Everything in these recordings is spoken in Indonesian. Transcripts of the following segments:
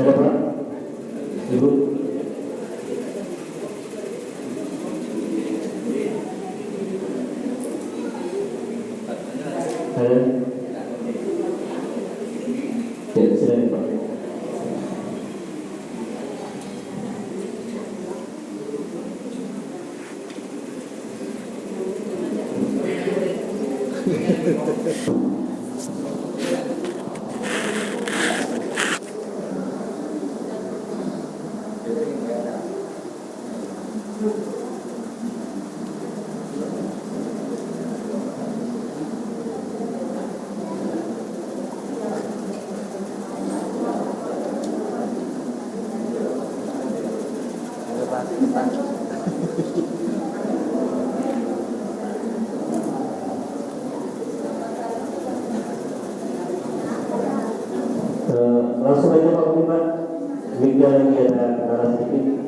Ada Pak? Ibu? Ada? Ya, silakan Pak. Langsung aja Pak Budiman, jika lagi ada kendala sedikit.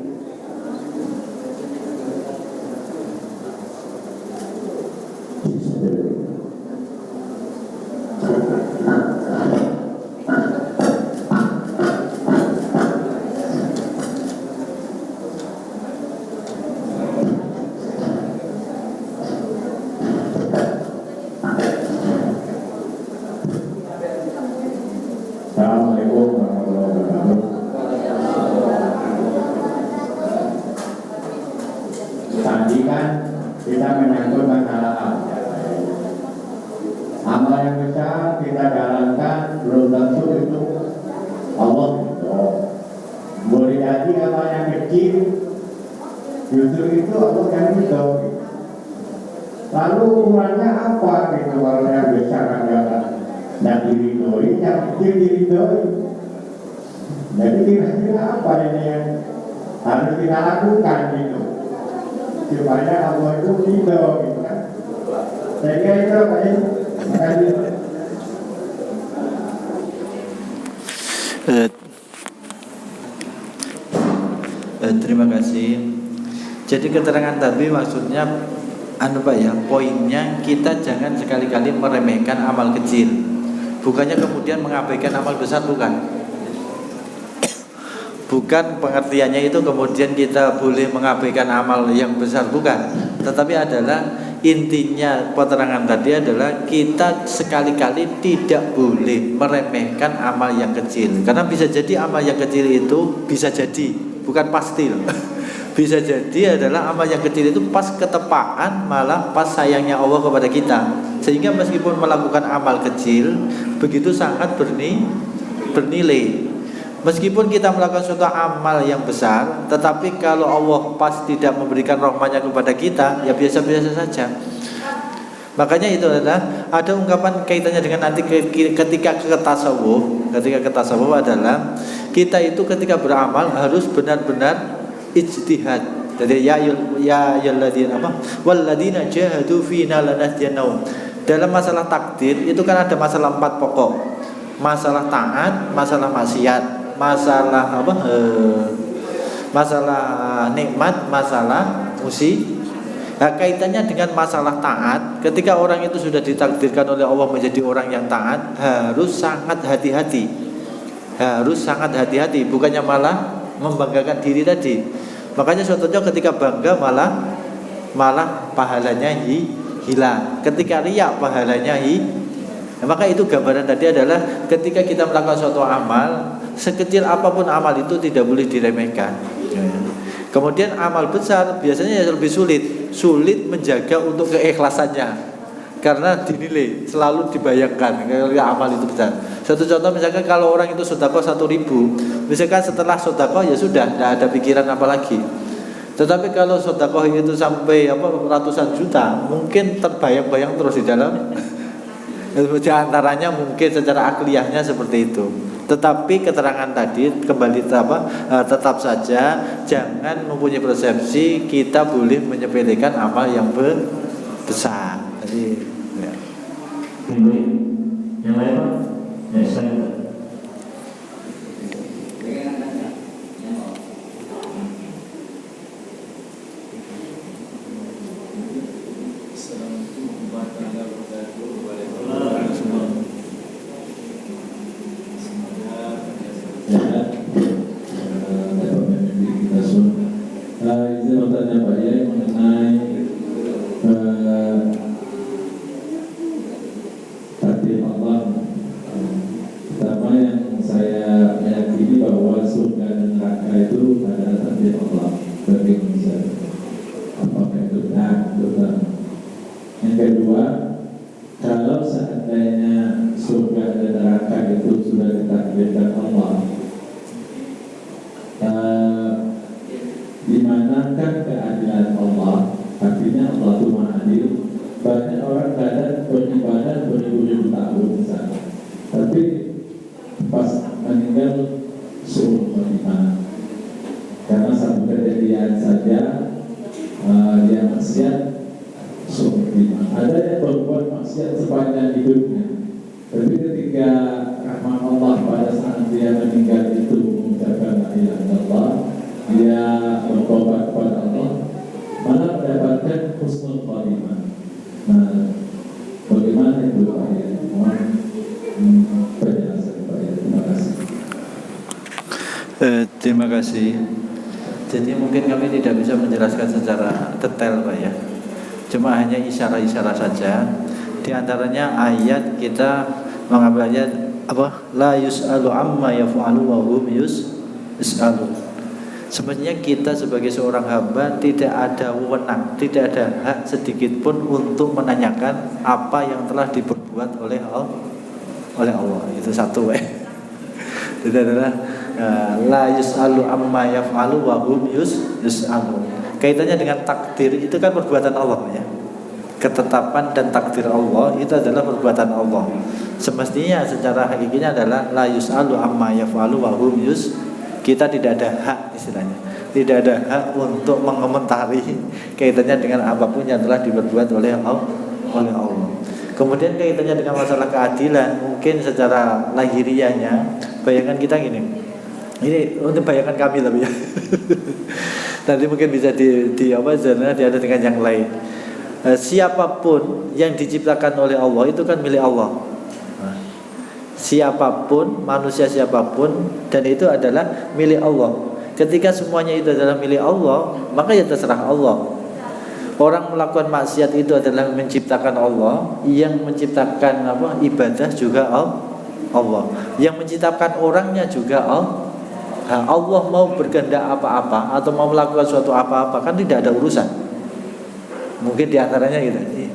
Assalamualaikum warahmatullahi wabarakatuh. Tadi kan kita menyangkut masalah amal yang besar kita jalankan belum tentu itu Allah ridho. Boleh jadi amal yang kecil justru itu Allah yang ridho. Lalu ukurannya apa gitu kalau yang besar kan jalan? Dan diridhoi, yang kecil diridhoi. Jadi kira-kira apa ini yang harus kita lakukan gitu supaya Allah itu ridho gitu kan? Saya kira itu apa ya? Makasih. Terima kasih. Jadi keterangan tadi maksudnya Pak ya, poinnya kita jangan sekali-kali meremehkan amal kecil. Bukannya kemudian mengabaikan amal besar, bukan. Bukan pengertiannya itu kemudian kita boleh mengabaikan amal yang besar, bukan. Tetapi adalah intinya keterangan tadi adalah kita sekali-kali tidak boleh meremehkan amal yang kecil. Karena bisa jadi amal yang kecil itu bisa jadi, bukan pasti loh. Bisa jadi adalah amal yang kecil itu pas ketepaan, malah pas sayangnya Allah kepada kita. Sehingga meskipun melakukan amal kecil begitu sangat bernilai. Meskipun kita melakukan suatu amal yang besar, tetapi kalau Allah pas tidak memberikan rahmatnya kepada kita, ya biasa-biasa saja. Makanya itu adalah ada ungkapan kaitannya dengan nanti ketika ke tasawuf. Ketika ke tasawuf adalah kita itu ketika beramal harus benar-benar ijtihad. Jadi ya alladzina walladzina jahadu fina lanahdiyannahum. Dalam masalah takdir itu kan ada masalah 4 pokok. Masalah taat, masalah maksiat, masalah masalah nikmat, masalah musibah. Nah, kaitannya dengan masalah taat, ketika orang itu sudah ditakdirkan oleh Allah menjadi orang yang taat, harus sangat hati-hati. Harus sangat hati-hati, bukannya malah membanggakan diri tadi. Makanya contohnya ketika bangga malah pahalanya hilang. Ketika riya pahalanya maka itu gambaran tadi adalah ketika kita melakukan suatu amal, sekecil apapun amal itu tidak boleh diremehkan. Kemudian amal besar biasanya lebih sulit menjaga untuk keikhlasannya. Karena dinilai, selalu dibayangkan kalau amal itu besar. Satu contoh misalkan kalau orang itu sedekah 1.000, misalkan setelah sedekah ya sudah, tidak ada pikiran apa lagi. Tetapi kalau sedekah itu sampai ratusan juta, mungkin terbayang-bayang terus di dalam. Di antaranya mungkin secara akliyahnya seperti itu. Tetapi keterangan tadi kembali tetap saja jangan mempunyai persepsi kita boleh menyepelekan amal yang besar. Jadi ya. Baik. Yang lain Pak? Ya, saya. Izin bertanya Pak Yai mengenai takdir Allah. Pertama yang saya meyakini bahwa surga dan neraka itu adalah takdir Allah bagi manusia. Apakah itu benar? Yang kedua, kalau seandainya surga dan neraka itu sudah ditakdirkan Allah, di manakah keadilan Allah? Artinya Allah itu Maha Adil. Banyak orang kadang beribadah beribu-ribu tahun misalnya, tapi pas meninggal suruh bagaimana? Karena satu kejadian saja dia maksiat suruh bagaimana? Ada yang berbuat maksiat sepanjang hidupnya, tapi ketika rahmat Allah pada saat dia meninggal itu mengucapkan la ilaha illallah, dia bertobat kepada Allah, malah mendapatkan husnul khatimah. Nah, bagaimana itu Pak ya? Mohon penjelasan Pak ya. Terima kasih. Terima kasih. Jadi mungkin kami tidak bisa menjelaskan secara detail Pak ya. Cuma hanya isyarat-isyarat saja. Di antaranya ayat kita mengambil ayat apa? La yus'alu amma yaf'alu wa hum yus'alun. Sebenarnya kita sebagai seorang hamba tidak ada wewenang, tidak ada hak sedikit pun untuk menanyakan apa yang telah diperbuat oleh Allah. Itu satu itu adalah la yus'alu amma yaf'alu wa hum yus'alun. Kaitannya dengan takdir itu kan perbuatan Allah ya. Ketetapan dan takdir Allah itu adalah perbuatan Allah. Semestinya secara hakikinya adalah la yus'alu amma yaf'alu wa hum kita tidak ada hak istilahnya, tidak ada hak untuk mengomentari kaitannya dengan apapun yang telah diperbuat oleh Allah. Kemudian kaitannya dengan masalah keadilan, mungkin secara lahiriahnya, bayangan kita gini. Ini untuk bayangan kami tapi ya. Nanti mungkin bisa diada dengan yang lain. Siapapun yang diciptakan oleh Allah itu kan milik Allah. Siapapun, manusia siapapun, dan itu adalah milik Allah. Ketika semuanya itu adalah milik Allah, maka ya terserah Allah. Orang melakukan maksiat itu adalah menciptakan Allah, yang menciptakan ibadah juga Allah, yang menciptakan orangnya juga Allah. Allah mau berkehendak apa-apa atau mau melakukan suatu apa-apa kan tidak ada urusan. Mungkin diantaranya gitu.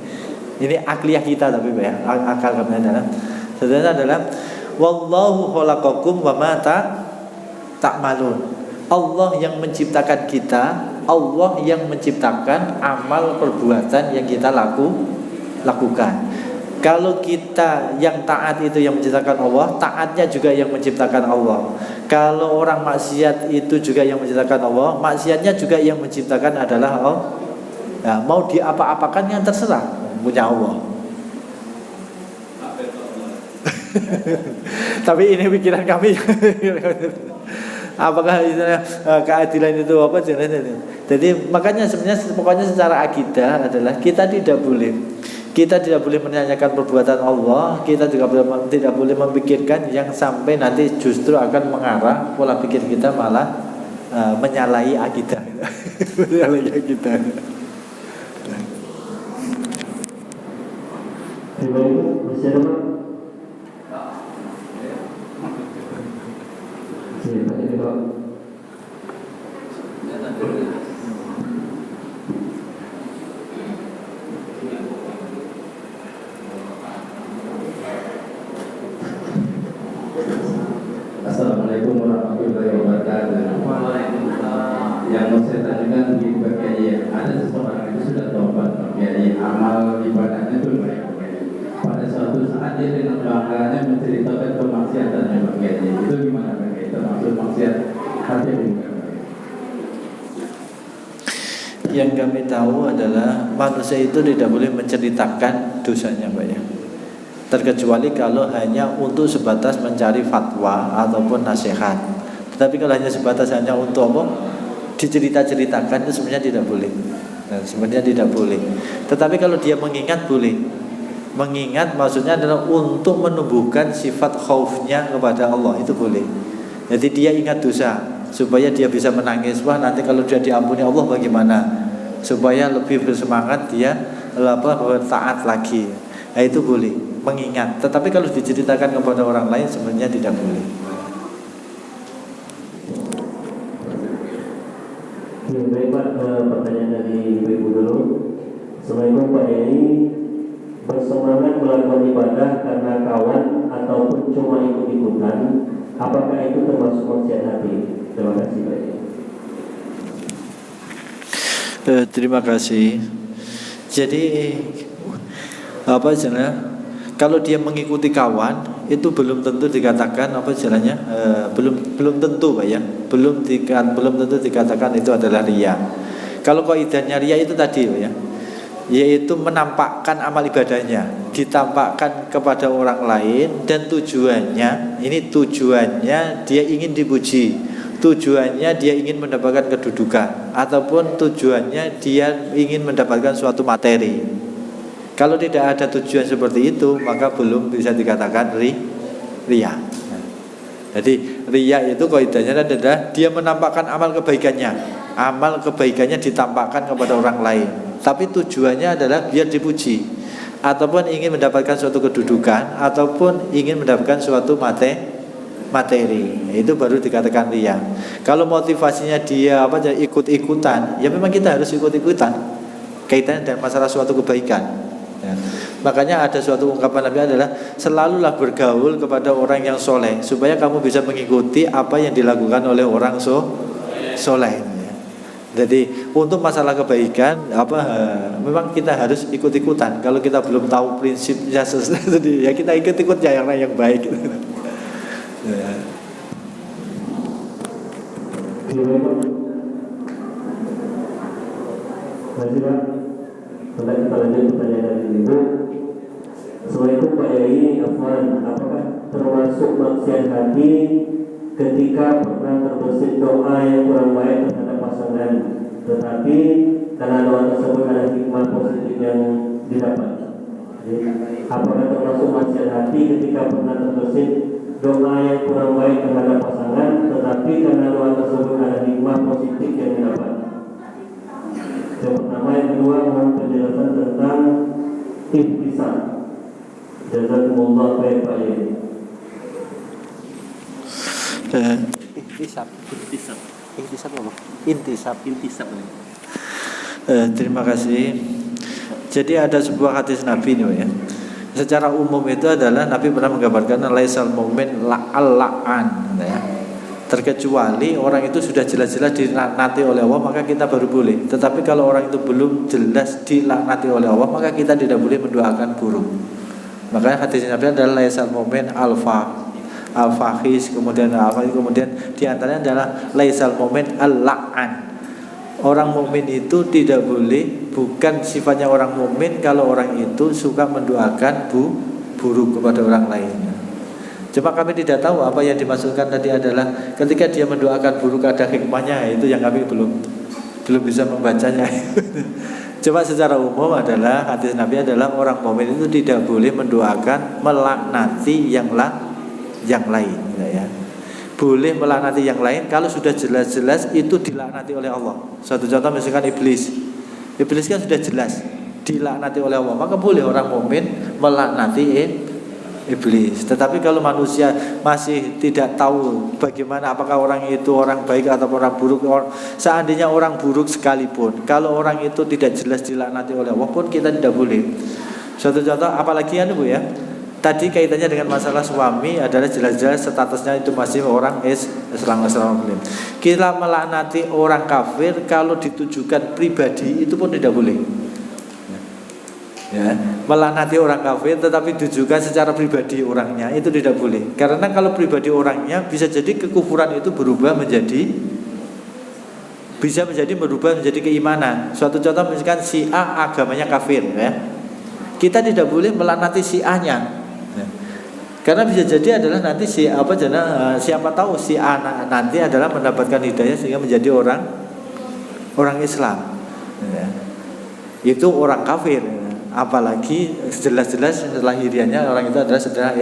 Ini akliyah kita tapi ya, akal kami adalah sebenarnya adalah wallahu khalaqakum wa ma ta'malun. Allah yang menciptakan kita, Allah yang menciptakan amal perbuatan yang kita lakukan. Kalau kita yang taat itu yang menciptakan Allah, taatnya juga yang menciptakan Allah. Kalau orang maksiat itu juga yang menciptakan Allah, maksiatnya juga yang menciptakan adalah Allah. Nah, mau diapa-apakan yang terserah, punya Allah. Tapi ini pikiran kami. Apakah keadilan itu apa? Jadi makanya sebenarnya pokoknya secara akidah adalah kita tidak boleh menanyakan perbuatan Allah. Kita juga tidak boleh memikirkan yang sampai nanti justru akan mengarah pola pikir kita malah menyalahi akidah. Menyalahi akidah. Masih ada Pak? Ini Pak. Assalamualaikum warahmatullahi wabarakatuh. Yang mau saya tanyakan di Pak Kiai, ada seseorang itu sudah tobat Pak Kiai, amal ibadahnya itu baik. Pada suatu saat dia dengan bangganya menceritakan kemaksiatannya Pak Kiai. maksiat hati ini. Yang kami tahu adalah manusia itu tidak boleh menceritakan dosanya, Pak ya. Terkecuali kalau hanya untuk sebatas mencari fatwa ataupun nasihat. Tetapi kalau hanya sebatas hanya untuk apa? Dicerita-ceritakan itu sebenarnya tidak boleh. Nah, sebenarnya tidak boleh. Tetapi kalau dia mengingat boleh. Mengingat maksudnya adalah untuk menumbuhkan sifat khaufnya kepada Allah, itu boleh. Jadi dia ingat dosa supaya dia bisa menangis, wah nanti kalau dia diampuni Allah bagaimana, supaya lebih bersemangat dia taat lagi. Nah, itu boleh mengingat. Tetapi kalau diceritakan kepada orang lain sebenarnya tidak boleh. Ya, baik Pak, pertanyaan dari Ibu dulu. Assalamualaikum Pak Yai, bersemangat melakukan ibadah karena kawan ataupun cuma ikut-ikutan, apakah itu termasuk maksiat hati? Terima kasih Pak Yai. Terima kasih. Jadi apa istilahnya? Kalau dia mengikuti kawan itu belum tentu dikatakan apa istilahnya? Belum tentu Pak ya. Belum tentu dikatakan itu adalah riya. Kalau kaidahnya riya itu tadi Pak ya, yaitu menampakkan amal ibadahnya, ditampakkan kepada orang lain, dan tujuannya dia ingin dipuji, tujuannya dia ingin mendapatkan kedudukan, ataupun tujuannya dia ingin mendapatkan suatu materi. Kalau tidak ada tujuan seperti itu, maka belum bisa dikatakan riya. Jadi riya itu kaidahnya adalah dia menampakkan amal kebaikannya ditampakkan kepada orang lain, tapi tujuannya adalah biar dipuji, ataupun ingin mendapatkan suatu kedudukan, ataupun ingin mendapatkan suatu materi. Itu baru dikatakan riya. Kalau motivasinya dia ikut-ikutan, ya memang kita harus ikut-ikutan kaitannya dengan masalah suatu kebaikan ya. Makanya ada suatu ungkapan Nabi adalah selalulah bergaul kepada orang yang soleh, supaya kamu bisa mengikuti apa yang dilakukan oleh orang soleh ya. Jadi untuk masalah kebaikan memang kita harus ikut-ikutan. Kalau kita belum tahu prinsipnya ya kita ikut-ikut yang baik gitu. Ya. Terima kasih Pak. Setelah kita lanjut pertanyaan dari Ibu. Assalamualaikum Pak Yai, Afwan, apakah termasuk maksiat hati ketika pernah terbesit doa yang kurang baik terhadap pasangan, tetapi karena doa tersebut ada hikmah positif yang didapat? Jadi, apakah termasuk maksiat hati ketika pernah terbesit doa yang kurang baik terhadap pasangan, tetapi karena doa tersebut ada hikmah positif yang didapat? Yang pertama. Yang kedua, mohon penjelasan tentang ihtisab. Jazakumullah khair Pak Yai. Intisab. Terima kasih. Jadi ada sebuah hadis Nabi nih ya. Secara umum itu adalah Nabi pernah menggambarkan laisal mu'min la'an ya. Terkecuali orang itu sudah jelas-jelas dilaknati oleh Allah, maka kita baru boleh. Tetapi kalau orang itu belum jelas dilaknati oleh Allah, maka kita tidak boleh mendoakan buruk. Makanya hadis Nabi adalah laisal mu'min al-fahis, kemudian diantaranya adalah laisal mu'min al-la'an. Orang mukmin itu tidak boleh, bukan sifatnya orang mukmin kalau orang itu suka mendoakan buruk kepada orang lain. Cuma kami tidak tahu apa yang dimaksudkan tadi adalah ketika dia mendoakan buruk ada hikmahnya, itu yang kami belum bisa membacanya. Cuma secara umum adalah hadis Nabi adalah orang mukmin itu tidak boleh mendoakan melaknati yang lain ya. Boleh melaknati yang lain kalau sudah jelas-jelas itu dilaknati oleh Allah. Suatu contoh misalkan iblis kan sudah jelas dilaknati oleh Allah, maka boleh orang mukmin melaknati iblis. Tetapi kalau manusia masih tidak tahu bagaimana apakah orang itu orang baik atau orang buruk, seandainya orang buruk sekalipun, kalau orang itu tidak jelas dilaknati oleh Allah pun kita tidak boleh. Suatu contoh apalagi Bu ya. Tadi kaitannya dengan masalah suami adalah jelas-jelas statusnya itu masih orang Islam. Kita melaknati orang kafir kalau ditujukan pribadi itu pun tidak boleh. Ya, melaknati orang kafir tetapi ditujukan secara pribadi orangnya itu tidak boleh. Karena kalau pribadi orangnya bisa jadi kekufuran itu berubah menjadi keimanan. Suatu contoh misalkan si A agamanya kafir ya. Kita tidak boleh melaknati si A-nya. Ya. Karena bisa jadi adalah nanti siapa tahu si A nanti adalah mendapatkan hidayah sehingga menjadi orang Islam. Ya. Itu orang kafir. Apalagi jelas-jelas lahiriannya orang itu adalah sudah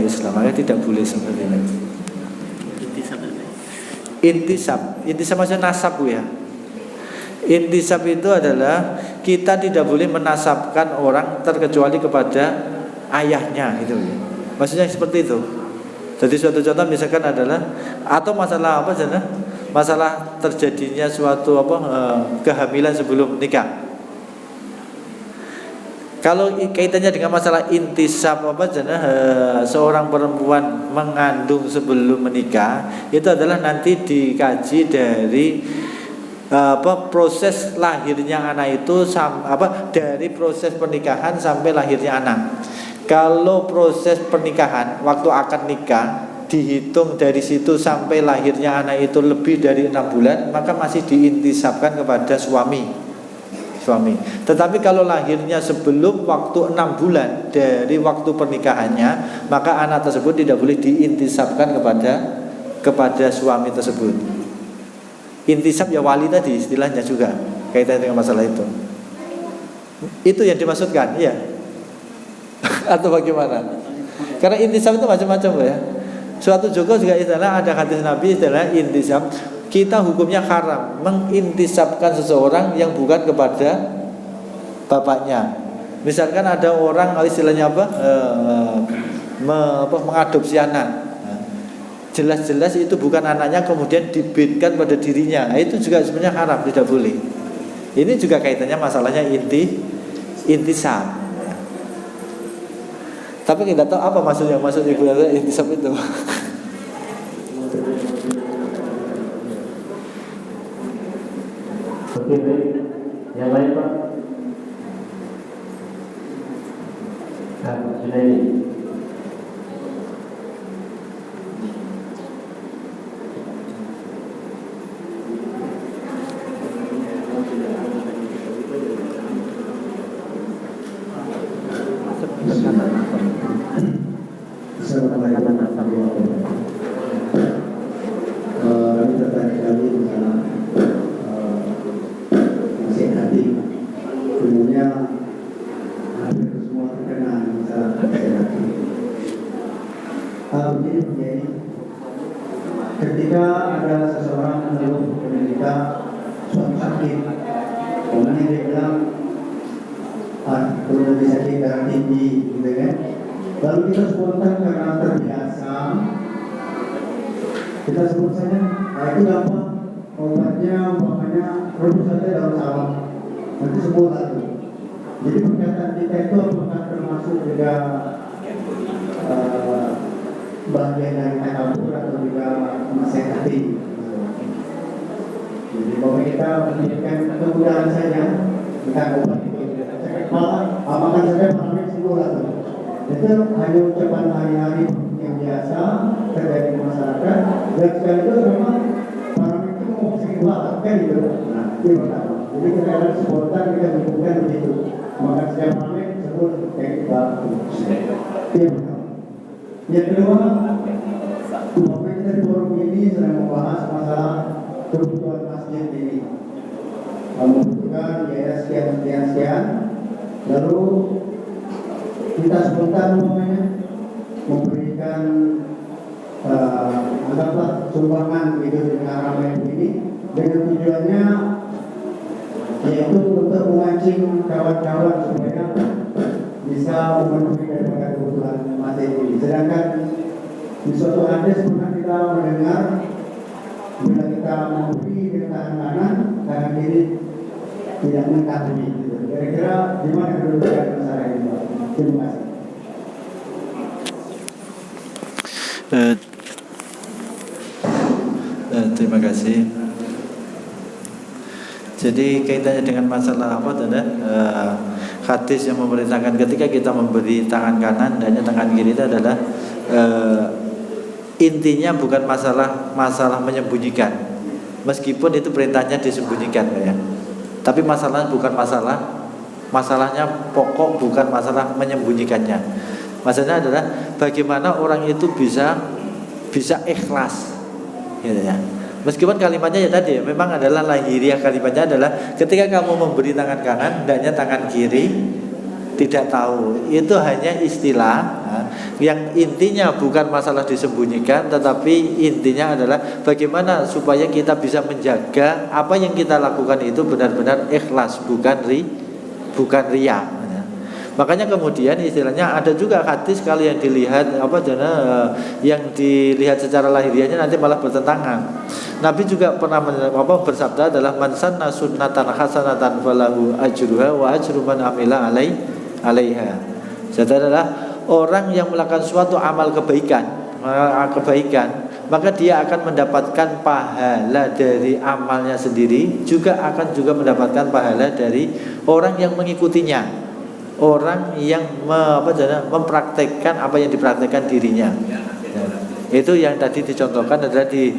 Islam, maka tidak boleh seperti itu. Intisab maksudnya nasab ya. Intisab itu adalah kita tidak boleh menasabkan orang terkecuali kepada ayahnya gitu ya. Maksudnya seperti itu. Jadi suatu contoh misalkan adalah atau masalah masalah terjadinya suatu kehamilan sebelum nikah. Kalau kaitannya dengan masalah intisab seorang perempuan mengandung sebelum menikah, itu adalah nanti dikaji dari proses lahirnya anak itu dari proses pernikahan sampai lahirnya anak. Kalau proses pernikahan waktu akad nikah dihitung dari situ sampai lahirnya anak itu lebih dari 6 bulan, maka masih diintisabkan kepada suami. Tetapi kalau lahirnya sebelum waktu 6 bulan dari waktu pernikahannya, maka anak tersebut tidak boleh diintisabkan kepada suami tersebut. Intisab ya wali tadi istilahnya juga kaitannya dengan masalah itu. Itu yang dimaksudkan, ya? Atau bagaimana? Karena intisab itu macam-macam ya. Suatu juga istilah ada hadis Nabi istilah intisab. Kita hukumnya haram mengintisabkan seseorang yang bukan kepada bapaknya. Misalkan ada orang istilahnya mengadopsi anak. Jelas-jelas itu bukan anaknya kemudian dibidkan pada dirinya. Nah, itu juga sebenarnya haram, tidak boleh. Ini juga kaitannya masalahnya intisab. Tapi kita tahu apa maksudnya intisab itu. Oke, baik. Yang lain Pak? Junaidi. Kami tertarik sekali dengan nasihat hati. Umumnya hampir semua terkena masalah nasihat hati. Begini, ketika ada seseorang mengeluh menderita suatu sakit, kemudian dia bilang, perlu lebih sakit darah tinggi, gitu kan? Lalu kita spontan karena terbiasa, kita sebut saja, itu gampang, obatnya umpamanya rebus saja daun salam, nanti sembuh lagi. Jadi perkataan kita itu apakah termasuk juga bagian dari takabur atau juga menasehati? Jadi kalau kita memberikan kemudahan saja, kita obat itu, makan saja malamnya sembuh lagi. Itu hanya ucapan hari-hari yang biasa terjadi di masyarakat. Dan sekaligus memang orang itu mau sakit banget kan gitu. Nah, itu pertama. Jadi kita harus spontan kita bukan begitu. Maka setiap malam sebut kayak kita. Itu pertama. Yang kedua, umpamanya kita di forum ini sedang membahas masalah kebutuhan masjid ini. Membutuhkan biaya sekian. Lalu kita spontan memberikan anggaplah sumbangan gitu dengan ramai ini dengan tujuannya yaitu untuk memancing kawan-kawan supaya bisa memenuhi daripada kebutuhan materi ini. Sedangkan di suatu hadis pernah kita mendengar bila kita memberi dengan tangan kanan, tangan kiri tidak mengetahui. Kira-kira gimana kedudukan masalah ini? Terima kasih. Terima kasih. Jadi kaitannya dengan masalah hadis yang memerintahkan ketika kita memberi tangan kanan hendaknya tangan kiri itu adalah intinya bukan masalah menyembunyikan, meskipun itu perintahnya disembunyikan ya. Tapi masalahnya bukan masalahnya pokok bukan masalah menyembunyikannya. Masalahnya adalah bagaimana orang itu bisa ikhlas gitu ya. Meskipun kalimatnya ya tadi memang adalah lahiriah, kalimatnya adalah ketika kamu memberi tangan kanan hendaknya tangan kiri tidak tahu. Itu hanya istilah yang intinya bukan masalah disembunyikan, tetapi intinya adalah bagaimana supaya kita bisa menjaga apa yang kita lakukan itu benar-benar ikhlas, bukan riya. Makanya kemudian istilahnya ada juga hadis kalau yang dilihat yang dilihat secara lahiriahnya nanti malah bertentangan. Nabi juga pernah bersabda adalah man sanna sunnatan hasanatan falahu ajruha wa ajru man amila alaiha. Jadi adalah orang yang melakukan suatu amal kebaikan, maka dia akan mendapatkan pahala dari amalnya sendiri, juga akan mendapatkan pahala dari orang yang mengikutinya, orang yang mempraktekkan apa yang dipraktekkan dirinya. Itu yang tadi dicontohkan adalah di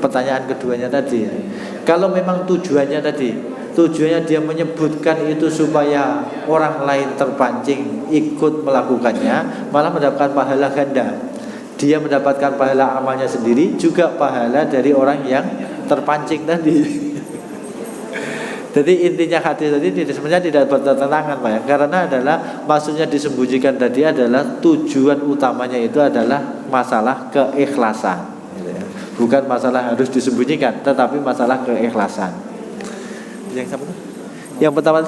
pertanyaan keduanya tadi. Kalau memang tujuannya dia menyebutkan itu supaya orang lain terpancing ikut melakukannya, malah mendapatkan pahala ganda. Dia mendapatkan pahala amalnya sendiri, juga pahala dari orang yang terpancing tadi. Jadi intinya hadis tadi sebenarnya tidak bertentangan Pak ya, karena adalah maksudnya disembunyikan tadi adalah tujuan utamanya itu adalah masalah keikhlasan gitu ya. Bukan masalah harus disembunyikan, tetapi masalah keikhlasan. Yang sama tuh? Yang pertama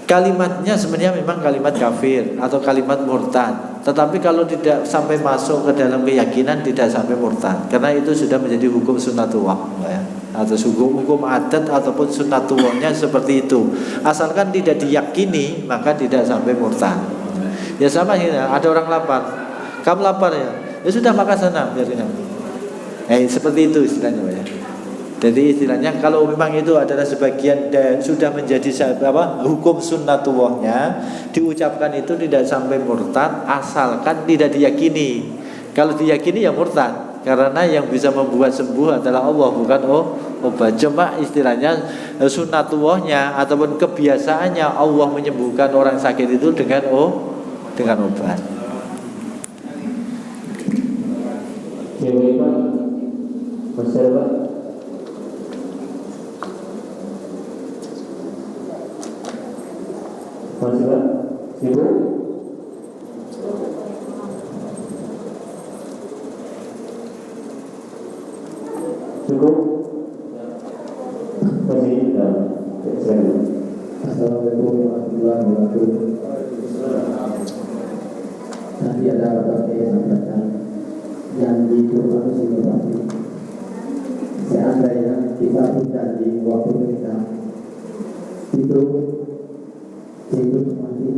kalimatnya sebenarnya memang kalimat kafir atau kalimat murtad, tetapi kalau tidak sampai masuk ke dalam keyakinan tidak sampai murtad, karena itu sudah menjadi hukum sunnatullah ya, atau hukum adat ataupun sunnatullahnya seperti itu. Asalkan tidak diyakini maka tidak sampai murtad. Ya sama ya, ada orang lapar, kamu lapar ya sudah makan sana biarin. Seperti itu istilahnya ya. Jadi istilahnya kalau memang itu adalah sebagian dan sudah menjadi hukum sunnatullahnya, diucapkan itu tidak sampai murtad asalkan tidak diyakini. Kalau diyakini ya murtad, karena yang bisa membuat sembuh adalah Allah, bukan obat. Cuma istilahnya sunnatullahnya ataupun kebiasaannya Allah menyembuhkan orang sakit itu dengan obat. Cewek Pak, Mas Pak. Masih Pak? Ibu? Cukup? Masih? Assalamualaikum warahmatullahi wabarakatuh. Tadi ada bapak saya sampaikan yang di Quran Surah seandainya kita berjanji waktu kita itu mati,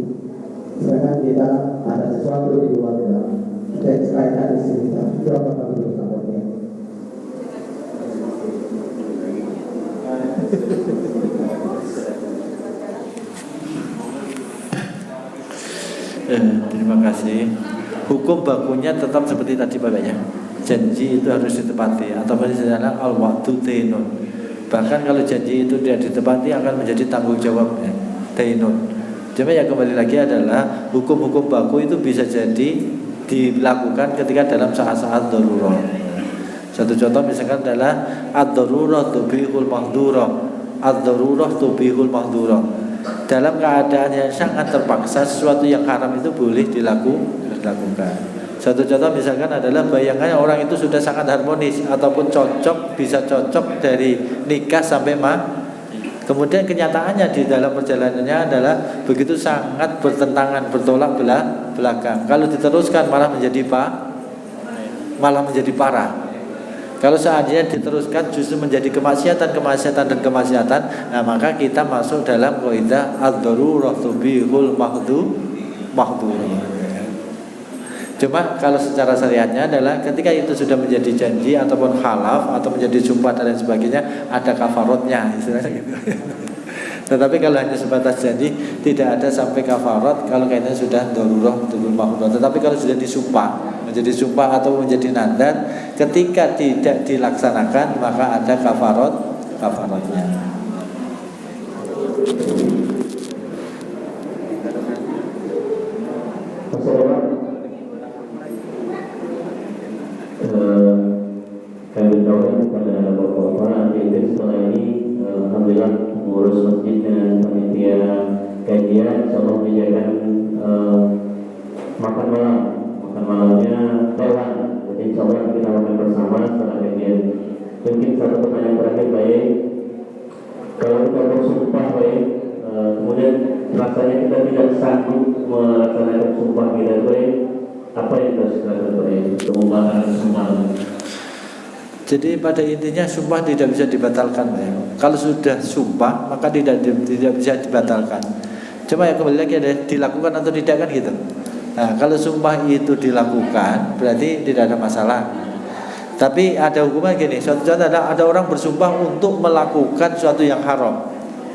sedangkan kita ada sesuatu di keluarga dan sekalian di sini itu apakah betul sahabatnya? Terima kasih. Hukum bakunya tetap seperti tadi Bapak ya. Janji itu harus ditepati, atau istilahnya al-wa'du dainun. Bahkan kalau janji itu tidak ditepati akan menjadi tanggung jawab dainun. Cuma ya kembali lagi adalah hukum-hukum baku itu bisa jadi dilakukan ketika dalam saat-saat darurat. Satu contoh misalkan adalah ad-darurah tubihul mahdurah. Ad-darurah tubihul mahdurah. Dalam keadaan yang sangat terpaksa, sesuatu yang haram itu boleh dilakukan. Satu contoh misalkan adalah bayangannya orang itu sudah sangat harmonis ataupun cocok, bisa cocok dari nikah sampai kemudian kenyataannya di dalam perjalanannya adalah begitu sangat bertentangan, bertolak belakang. Kalau diteruskan malah menjadi parah. Kalau seandainya diteruskan justru menjadi kemaksiatan, nah maka kita masuk dalam kaidah ad-darurah tubihul mahdhur. Cuma kalau secara syariatnya adalah ketika itu sudah menjadi janji ataupun khalaf atau menjadi sumpah dan lain sebagainya, ada kafarotnya istilahnya gitu. Tetapi kalau hanya sebatas janji, tidak ada sampai kafarot kalau kayaknya sudah darurah tubul mahurah. Tetapi kalau sudah disumpah, menjadi sumpah atau menjadi nadar, ketika tidak dilaksanakan maka ada kafarotnya. Kami tahu pada Bapak-Bapak nanti setelah ini alhamdulillah mengurus masjid dan panitia kajian insyaallah menyediakan makan malamnya Taiwan. Jadi insyaallah kita makan bersama setelah kajian. Mungkin satu pertanyaan terakhir baik, kalau kita bersumpah baik, kemudian rasanya kita tidak sanggup melaksanakan sumpah kita baik, apa yang kita lakukan baik untuk membatalkan sumpah? Jadi pada intinya sumpah tidak bisa dibatalkan ya. Kalau sudah sumpah maka tidak bisa dibatalkan. Cuma ya kembali lagi ada dilakukan atau tidak kan gitu. Nah kalau sumpah itu dilakukan berarti tidak ada masalah. Tapi ada hukuman gini. Suatu contoh ada orang bersumpah untuk melakukan suatu yang haram,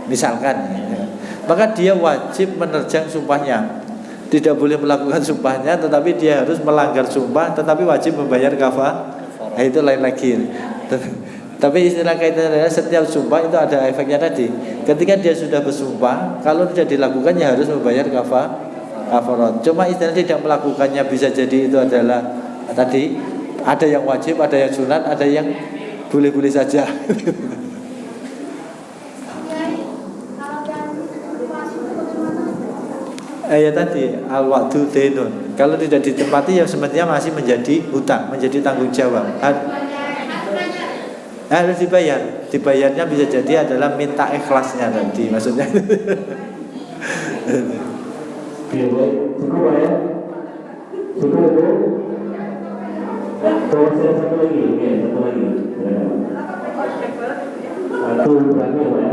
misalkan ya. Maka dia wajib menerjang sumpahnya. Tidak boleh melakukan sumpahnya, tetapi dia harus melanggar sumpah, tetapi wajib membayar kafar. Nah, itu lain lagi. Tapi istilah kaitannya adalah setiap sumpah itu ada efeknya tadi. Ketika dia sudah bersumpah, kalau tidak dilakukan ya harus membayar kafarat. Cuma istilah tidak melakukannya bisa jadi itu adalah tadi ada yang wajib, ada yang sunat, ada yang boleh-boleh saja. Ya tadi al-wa'du dainun. Kalau tidak ditepati ya semestinya masih menjadi hutang, menjadi tanggung jawab. Harus dibayar. Dibayarnya bisa jadi adalah minta ikhlasnya tadi maksudnya. Cukup ya. Cukup itu. Kalau saya satu lagi, ya satu lagi. Satu lagi ya.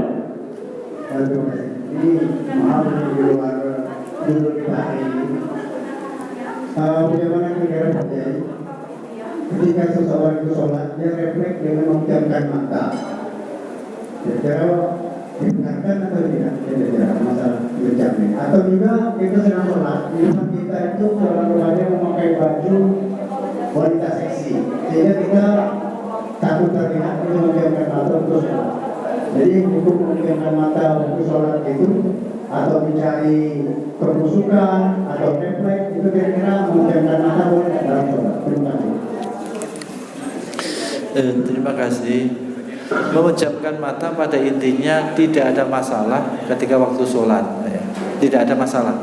Ini maaf di luar dulu kita ini. Bagaimana negara terjadi ketika seseorang itu sholat, dia refleks dengan memejamkan mata. Kira-kira dibenarkan atau tidak? Kira-kira masalah memejamkan. Atau juga kita sedang sholat, di rumah kita itu selalu banyak memakai baju wanita seksi, sehingga kita takut terlihat untuk memejamkan mata untuk sholat. Jadi untuk memejamkan mata untuk sholat itu atau mencari permusukan atau refleks itu kira-kira memejamkan mata boleh dalam sholat. Terima kasih. Terima kasih. Memejamkan mata pada intinya tidak ada masalah ketika waktu sholat ya. Tidak ada masalah.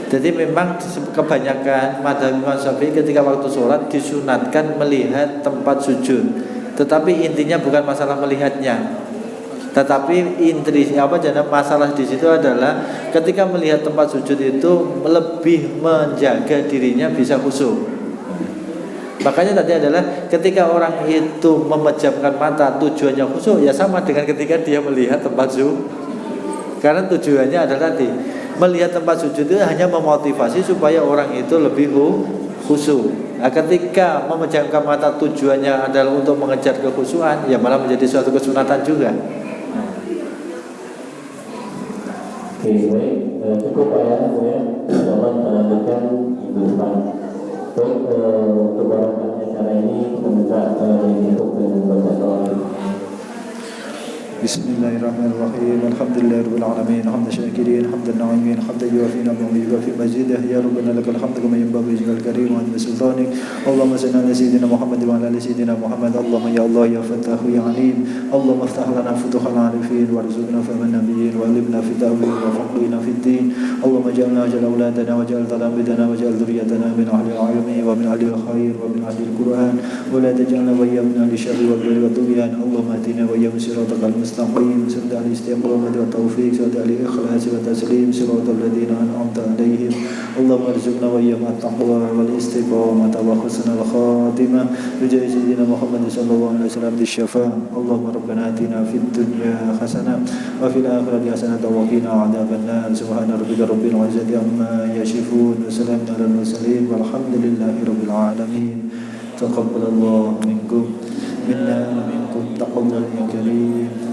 Jadi memang kebanyakan madzhab Imam Syafi'i ketika waktu sholat disunatkan melihat tempat sujud. Tetapi intinya bukan masalah melihatnya. Tetapi intinya masalah di situ adalah ketika melihat tempat sujud itu lebih menjaga dirinya bisa khusyuk. Makanya tadi adalah ketika orang itu memejamkan mata tujuannya khusyuk ya sama dengan ketika dia melihat tempat sujud. Karena tujuannya adalah tadi melihat tempat sujud itu hanya memotivasi supaya orang itu lebih khusyuk. Nah, ketika memejamkan mata tujuannya adalah untuk mengejar kekhusyukan ya malah menjadi suatu kesunatan juga. Oke, baik, cukup Pak ya, insyaallah kita lanjutkan minggu depan. Baik, untuk barang acara ini kita minta ditutup dengan baca doa. Bismillahirrahmanirrahim. Alhamdulillahirabbil alamin. Hamdan syakirin, hamdan na'imin, hamdan yuwafi ni'amahu wa yukafi mazidah. Ya Rabbana lakal hamdu kama yanbaghi lijlalil karim wa azimi sultanik. Allahumma salli ala sayyidina Muhammad wa ala ali sayyidina Muhammad. Allahumma ya Allah ya Fattahu ya Alim. Allahumma iftah lana futuhal arifin warzuqna fahman nabiyyin wa alimna fi ta'wil wa faqihna fi din. Allahumma ij'alna waj'al auladana waj'al talamidana waj'al dhurriyyatana min ahli al-ilmi wa min ahli al-khair wa min ahli al-Qur'an wa la taj'alna wa iyyakum min ahli syarri wal balwa wa tughyan. Allahumma atina wa iyyahum siratal mustaqim sirata al-istiqamah wa tawfiq sirata al-ikhlas wa taslim siratal ladzina an'amta 'alaihim. اللهم ارزقنا وإياهم التقوى والاستقامة وحسن الخاتمة بجاه سيدنا محمد صلى الله عليه وسلم بالشفاعة. اللهم ربنا آتنا في الدنيا حسنة وفي الآخرة حسنة وقنا عذاب النار. سبحان ربك رب العزة عما يصفون وسلام على المرسلين والحمد لله رب العالمين. تقبل الله منكم منا ومنكم تقبل يا كريم.